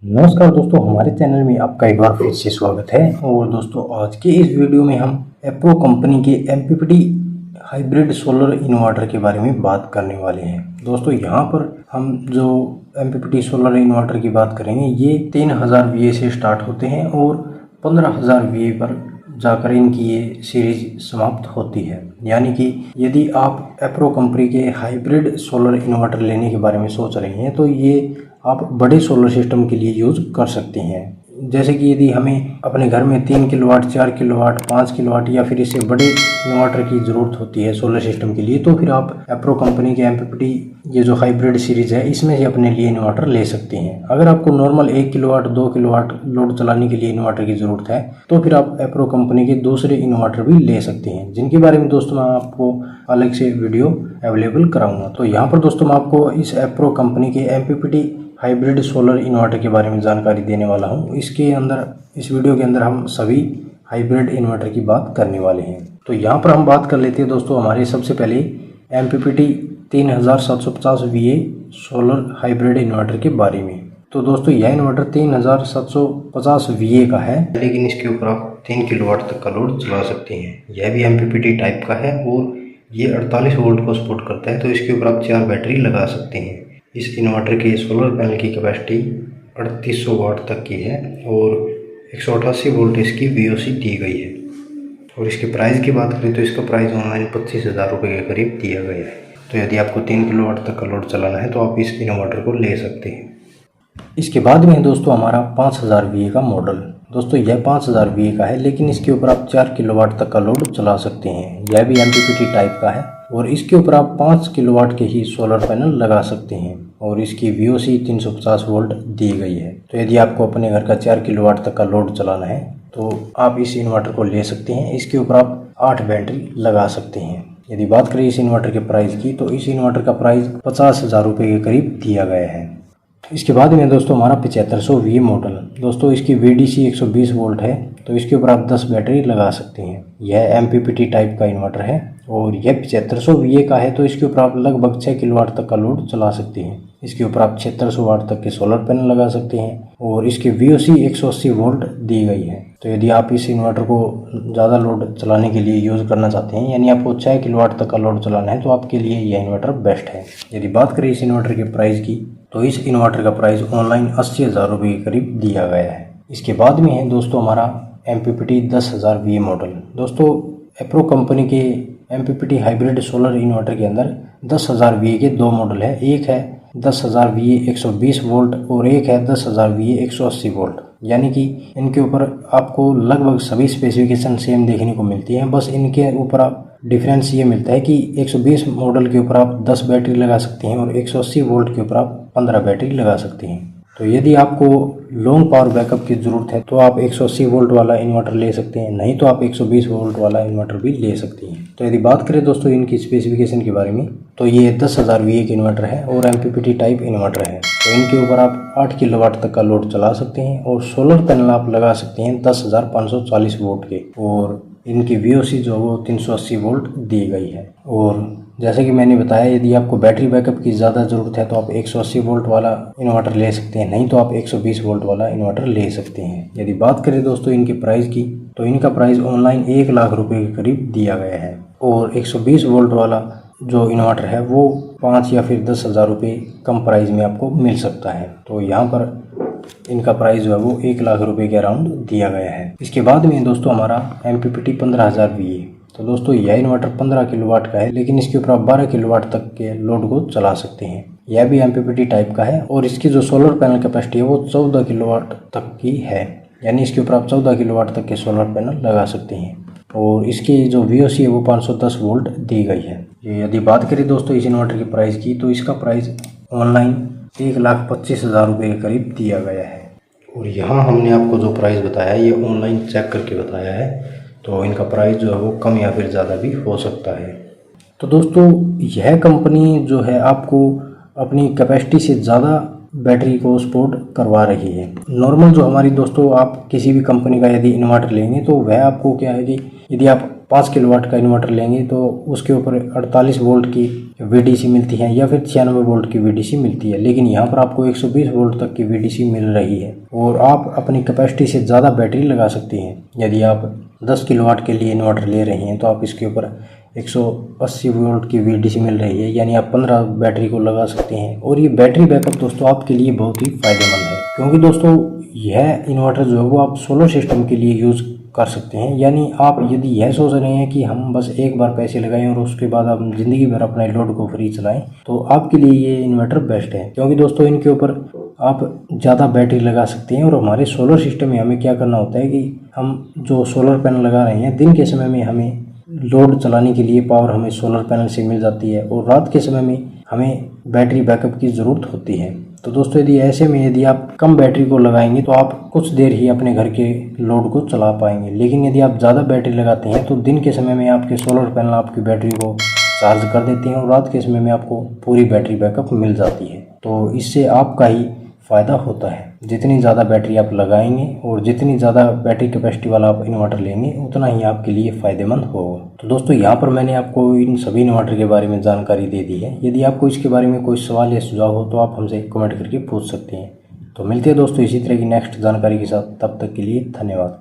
नमस्कार दोस्तों, हमारे चैनल में आपका एक बार फिर से स्वागत है। और दोस्तों, आज के इस वीडियो में हम एप्रो कंपनी के एमपीपीटी हाइब्रिड सोलर इन्वर्टर के बारे में बात करने वाले हैं। दोस्तों, यहाँ पर हम जो एमपीपीटी सोलर इन्वर्टर की बात करेंगे, ये 3000 VA से स्टार्ट होते हैं और 15000 VA पर जाकर इनकी ये सीरीज समाप्त होती है। यानी कि यदि आप एप्रो कंपनी के हाइब्रिड सोलर इन्वर्टर लेने के बारे में सोच रहे हैं तो ये आप बड़े सोलर सिस्टम के लिए यूज़ कर सकते हैं। जैसे कि यदि हमें अपने घर में 3 किलोवाट, 4 किलोवाट, 5 किलोवाट या फिर इससे बड़े इन्वर्टर की ज़रूरत होती है सोलर सिस्टम के लिए, तो फिर आप एप्रो कंपनी के एमपीपीटी ये जो हाइब्रिड सीरीज़ है इसमें से अपने लिए इन्वर्टर ले सकते हैं। अगर आपको नॉर्मल 1 किलोवाट, 2 किलोवाट लोड चलाने के लिए इन्वर्टर की ज़रूरत है तो फिर आप एप्रो कंपनी के दूसरे इन्वर्टर भी ले सकते हैं, जिनके बारे में दोस्तों मैं आपको अलग से वीडियो अवेलेबल कराऊंगा। तो यहाँ पर दोस्तों मैं आपको इस एप्रो कंपनी के एमपीपीटी हाइब्रिड सोलर इन्वर्टर के बारे में जानकारी देने वाला हूं। इस वीडियो के अंदर हम सभी हाइब्रिड इन्वर्टर की बात करने वाले हैं। तो यहाँ पर हम बात कर लेते हैं दोस्तों हमारे सबसे पहले MPPT 3750 VA solar hybrid inverter के बारे में। तो दोस्तों, यह इन्वर्टर 3750 VA का है, लेकिन इसके ऊपर आप 3 किलोवाट तक का लोड चला सकते हैं। यह भी एमपीपीटी टाइप का है और ये 48 वोल्ट को सपोर्ट करता है। तो इसके ऊपर आप 4 बैटरी लगा सकते हैं। इस इन्वर्टर के सोलर पैनल की कैपेसिटी 3800 वाट तक की है और 188 वोल्ट इसकी VOC दी गई है। और इसके प्राइस की बात करें तो इसका प्राइस ऑनलाइन 25,000 रुपये के करीब दिया गया है। तो यदि आपको 3 किलोवाट तक का लोड चलाना है तो आप इस इन्वर्टर को ले सकते हैं। इसके बाद में है दोस्तों हमारा 5000 VA का मॉडल। दोस्तों, यह 5000 VA का है, लेकिन इसके ऊपर आप 4 किलोवाट तक का लोड चला सकते हैं। यह भी एमपीपीटी टाइप का है और इसके ऊपर आप 5 किलोवाट के ही सोलर पैनल लगा सकते हैं और इसकी VOC 350 वोल्ट दी गई है। तो यदि आपको अपने घर का 4 किलोवाट तक का लोड चलाना है तो आप इस इन्वर्टर को ले सकते हैं। इसके ऊपर आप 8 बैटरी लगा सकते हैं। यदि बात करें इस इन्वर्टर के प्राइस की, तो इस इन्वर्टर का प्राइस 50,000 रुपये के करीब दिया गया है। इसके बाद में दोस्तों हमारा 7500 VA मॉडल। दोस्तों, इसकी VDC 120 वोल्ट है, तो इसके ऊपर आप 10 बैटरी लगा सकते हैं। यह एमपीपीटी टाइप का इन्वर्टर है और यह 7500 VA का है, तो इसके ऊपर आप लगभग 6 किलोवाट तक का लोड चला सकते हैं। इसके ऊपर आप 7600 वाट तक के सोलर पैनल लगा सकते हैं और इसकी VOC 180 वोल्ट दी गई है। तो यदि आप इस इन्वर्टर को ज़्यादा लोड चलाने के लिए यूज़ करना चाहते हैं, यानी आपको 6 किलोवाट तक का लोड चलाना है, तो आपके लिए यह इन्वर्टर बेस्ट है। यदि बात करें इस इन्वर्टर के प्राइस की, तो इस इन्वर्टर का प्राइस ऑनलाइन 80,000 रुपये के करीब दिया गया है। इसके बाद में है दोस्तों हमारा एमपीपीटी 10000 VA मॉडल। दोस्तों, एप्रो कंपनी के एमपीपीटी हाइब्रिड सोलर इन्वर्टर के अंदर 10000 VA के 2 मॉडल है। एक है 10000 VA 120 वोल्ट और एक है 10000 VA 180 वोल्ट। यानी कि इनके ऊपर आपको लगभग सभी स्पेसिफिकेशन सेम देखने को मिलती हैं। बस इनके ऊपर आप डिफरेंस ये मिलता है कि 120 मॉडल के ऊपर आप 10 बैटरी लगा सकते हैं और 180 वोल्ट के ऊपर आप 15 बैटरी लगा सकते हैं। तो यदि आपको लॉन्ग पावर बैकअप की ज़रूरत है तो आप 180 वोल्ट वाला इन्वर्टर ले सकते हैं, नहीं तो आप 120 वोल्ट वाला इन्वर्टर भी ले सकते हैं। तो यदि बात करें दोस्तों इनकी स्पेसिफिकेशन के बारे में, तो ये 10000 VA का इन्वर्टर है और एमपीपीटी टाइप इन्वर्टर है। तो इनके ऊपर आप 8 किलोवाट तक का लोड चला सकते हैं और सोलर पैनल आप लगा सकते हैं 10,540 वोल्ट के और इनकी VOC जो वो 380 वोल्ट दी गई है। और जैसे कि मैंने बताया, यदि आपको बैटरी बैकअप की ज़्यादा ज़रूरत है तो आप 180 वोल्ट वाला इन्वर्टर ले सकते हैं, नहीं तो आप 120 वोल्ट वाला इन्वर्टर ले सकते हैं। यदि बात करें दोस्तों इनके प्राइस की, तो इनका प्राइस ऑनलाइन 1 लाख रुपए के करीब दिया गया है और 120 वोल्ट वाला जो इन्वर्टर है वो 5 या फिर 10,000 रुपये कम प्राइस में आपको मिल सकता है। तो यहाँ पर इनका प्राइस जो है वो 1 लाख रुपए के अराउंड दिया गया है। इसके बाद में दोस्तों हमारा एमपीपीटी 15000 VA। तो दोस्तों, यह इन्वर्टर 15 किलोवाट का है, लेकिन इसके ऊपर आप 12 किलोवाट तक के लोड को चला सकते हैं। यह भी एमपीपीटी टाइप का है और इसकी जो सोलर पैनल कैपेसिटी है वो 14 किलोवाट तक की है। यानी इसके ऊपर आप 14 किलोवाट तक के सोलर पैनल लगा सकते हैं और इसकी जो VOC है वो 510 वोल्ट दी गई है। यदि बात करें दोस्तों इस इन्वर्टर के प्राइस की, तो इसका प्राइस ऑनलाइन 1,25,000 रुपये के करीब दिया गया है। और यहाँ हमने आपको जो प्राइस बताया है ये ऑनलाइन चेक करके बताया है, तो इनका प्राइस जो है वो कम या फिर ज़्यादा भी हो सकता है। तो दोस्तों, यह कंपनी जो है आपको अपनी कैपेसिटी से ज़्यादा बैटरी को सपोर्ट करवा रही है। नॉर्मल जो हमारी दोस्तों आप किसी भी कंपनी का यदि इन्वर्टर लेंगे तो वह आपको क्या है कि यदि आप 5 किलोवाट का इन्वर्टर लेंगे तो उसके ऊपर 48 वोल्ट की VDC मिलती है या फिर 96 वोल्ट की VDC मिलती है, लेकिन यहाँ पर आपको 120 वोल्ट तक की VDC मिल रही है और आप अपनी कैपेसिटी से ज़्यादा बैटरी लगा सकते हैं। यदि आप 10 किलोवाट के लिए इन्वर्टर ले रहे हैं तो आप इसके ऊपर 180 वोल्ट की VDC मिल रही है, यानी आप 15 बैटरी को लगा सकते हैं। और ये बैटरी बैकअप दोस्तों आपके लिए बहुत ही फायदेमंद है, क्योंकि दोस्तों यह इन्वर्टर जो है वो आप सोलर सिस्टम के लिए यूज़ कर सकते हैं। यानी आप यदि यह सोच रहे हैं कि हम बस एक बार पैसे लगाएं और उसके बाद आप ज़िंदगी भर अपने लोड को फ्री चलाएं, तो आपके लिए ये इन्वर्टर बेस्ट है, क्योंकि दोस्तों इनके ऊपर आप ज़्यादा बैटरी लगा सकते हैं। और हमारे सोलर सिस्टम में हमें क्या करना होता है कि हम जो सोलर पैनल लगा रहे हैं दिन के समय में हमें लोड चलाने के लिए पावर हमें सोलर पैनल से मिल जाती है और रात के समय में हमें बैटरी बैकअप की ज़रूरत होती है। तो दोस्तों यदि आप कम बैटरी को लगाएंगे तो आप कुछ देर ही अपने घर के लोड को चला पाएंगे, लेकिन यदि आप ज़्यादा बैटरी लगाते हैं तो दिन के समय में आपके सोलर पैनल आपकी बैटरी को चार्ज कर देते हैं और रात के समय में आपको पूरी बैटरी बैकअप मिल जाती है। तो इससे आपका ही फ़ायदा होता है। जितनी ज़्यादा बैटरी आप लगाएंगे और जितनी ज़्यादा बैटरी कैपेसिटी वाला आप इन्वर्टर लेंगे उतना ही आपके लिए फ़ायदेमंद होगा। तो दोस्तों यहाँ पर मैंने आपको इन सभी इन्वर्टर के बारे में जानकारी दे दी है। यदि आपको इसके बारे में कोई सवाल या सुझाव हो तो आप हमसे कमेंट करके पूछ सकते हैं। तो मिलते हैं दोस्तों इसी तरह की नेक्स्ट जानकारी के साथ, तब तक के लिए धन्यवाद।